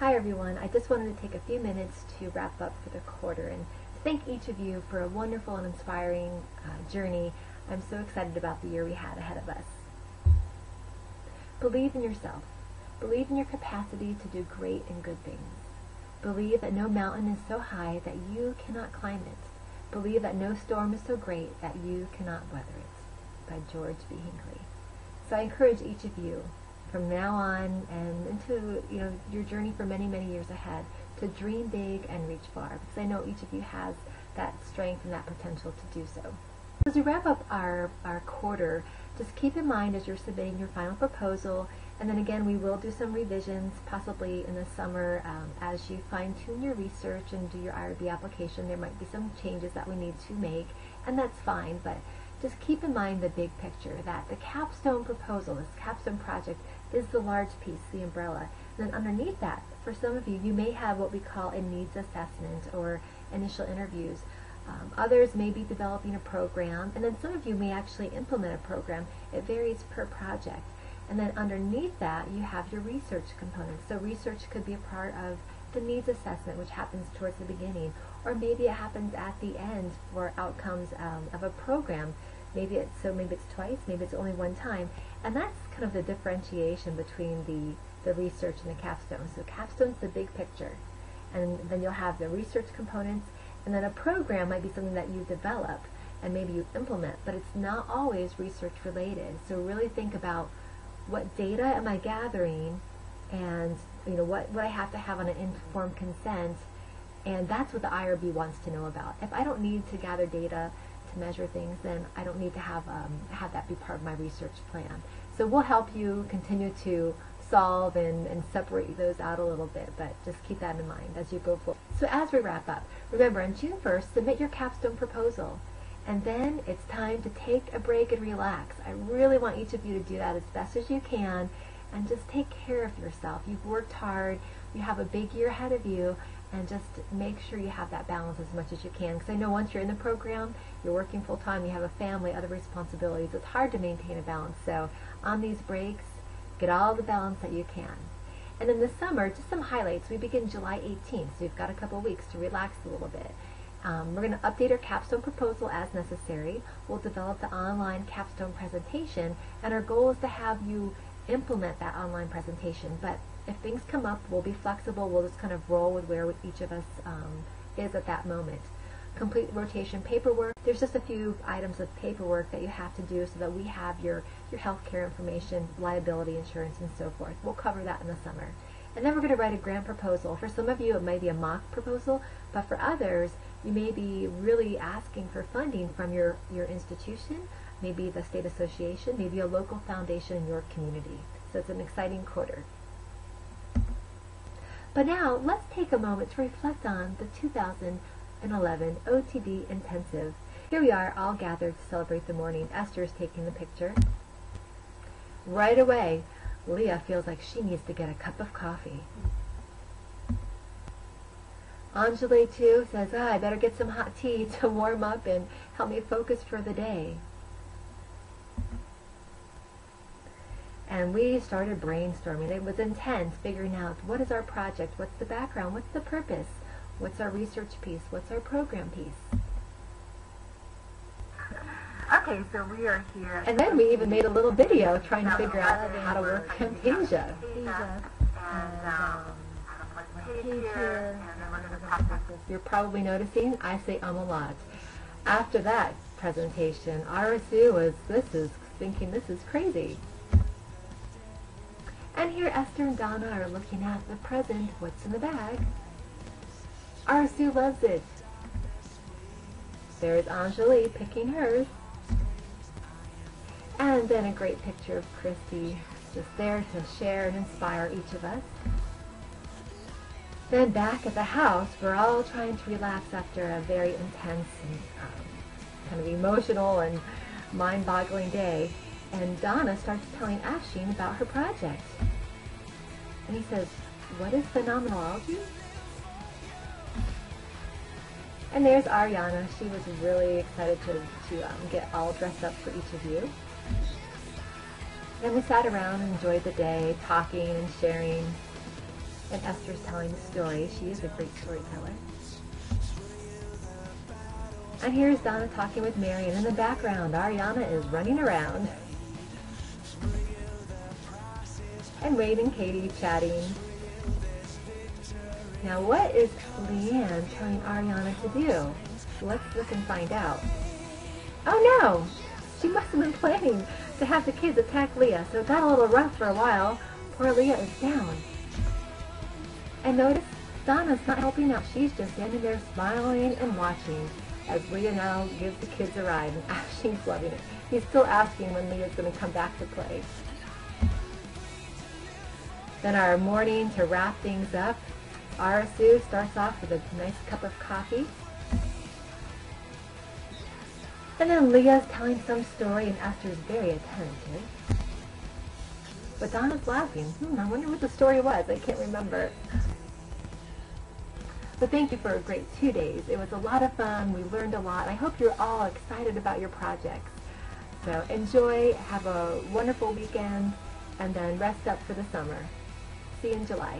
Hi everyone, I just wanted to take a few minutes to wrap up for the quarter and to thank each of you for a wonderful and inspiring journey. I'm so excited about the year we had ahead of us. Believe in yourself. Believe in your capacity to do great and good things. Believe that no mountain is so high that you cannot climb it. Believe that no storm is so great that you cannot weather it. By George B. Hinckley. So I encourage each of you from now on and into your journey for many, many years ahead to dream big and reach far, because I know each of you has that strength and that potential to do so. As we wrap up our quarter, just keep in mind as you're submitting your final proposal, and then again we will do some revisions possibly in the summer as you fine-tune your research and do your IRB application. There might be some changes that we need to make, and that's fine, but just keep in mind the big picture, that the capstone proposal, this capstone project, is the large piece, the umbrella. And then underneath that, for some of you, you may have what we call a needs assessment or initial interviews. Others may be developing a program, and then some of you may actually implement a program. It varies per project. And then underneath that, you have your research component. So research could be a part of the needs assessment, which happens towards the beginning, or maybe it happens at the end for outcomes of a program. Maybe it's twice, maybe it's only one time, and that's kind of the differentiation between the research and the capstone. So capstone's the big picture, and then you'll have the research components, and then a program might be something that you develop and maybe you implement, but it's not always research related. So really think about what data am I gathering, and what I have to have on an informed consent, and that's what the IRB wants to know about. If I don't need to gather data to measure things, then I don't need to have that be part of my research plan. So we'll help you continue to solve and separate those out a little bit, but just keep that in mind as you go forward. So as we wrap up, remember on June 1st, submit your capstone proposal, and then it's time to take a break and relax. I really want each of you to do that as best as you can, and just take care of yourself. You've worked hard, you have a big year ahead of you, and just make sure you have that balance as much as you can. Because I know once you're in the program, you're working full time, you have a family, other responsibilities, it's hard to maintain a balance. So on these breaks, get all the balance that you can. And in the summer, just some highlights. We begin July 18th, so you've got a couple of weeks to relax a little bit. We're going to update our capstone proposal as necessary. We'll develop the online capstone presentation, and our goal is to have you implement that online presentation. But if things come up, we'll be flexible. We'll just kind of roll with where each of us is at that moment. Complete rotation paperwork. There's just a few items of paperwork that you have to do so that we have your health care information, liability insurance, and so forth. We'll cover that in the summer. And then we're going to write a grant proposal. For some of you, it might be a mock proposal, but for others, you may be really asking for funding from your institution, maybe the state association, maybe a local foundation in your community. So it's an exciting quarter. But now, let's take a moment to reflect on the 2011 OTB Intensive. Here we are, all gathered to celebrate the morning. Esther's taking the picture. Right away, Leah feels like she needs to get a cup of coffee. Anjali, too, says, I better get some hot tea to warm up and help me focus for the day. And we started brainstorming. It was intense, figuring out what is our project, what's the background, what's the purpose, what's our research piece, what's our program piece. Okay, so we are here. And then we even made a little video trying to figure out how to work Camtasia. You're probably noticing I say a lot. After that presentation, RSU was thinking this is crazy. And here Esther and Donna are looking at the present, what's in the bag. RSU loves it. There's Anjali picking hers. And then a great picture of Christy just there to share and inspire each of us. Then back at the house, we're all trying to relax after a very intense and kind of emotional and mind-boggling day. And Donna starts telling Afshin about her project. And he says, what is phenomenology? And there's Ariana. She was really excited to get all dressed up for each of you. Then we sat around and enjoyed the day, talking and sharing. And Esther's telling the story. She is a great storyteller. And here's Donna talking with Mary, and in the background, Ariana is running around. And Wade and Katie chatting. Now, what is Leanne telling Ariana to do? Let's look and find out. Oh no! She must have been planning to have the kids attack Leah, so it got a little rough for a while. Poor Leah is down. And notice Donna's not helping out. She's just standing there smiling and watching as Leah now gives the kids a ride. And she's loving it. He's still asking when Leah's going to come back to play. Then our morning to wrap things up. Arasu starts off with a nice cup of coffee. And then Leah's telling some story and Esther's very attentive. But Donna's laughing. I wonder what the story was. I can't remember. But thank you for a great 2 days. It was a lot of fun. We learned a lot. I hope you're all excited about your projects. So enjoy, have a wonderful weekend, and then rest up for the summer. See you in July.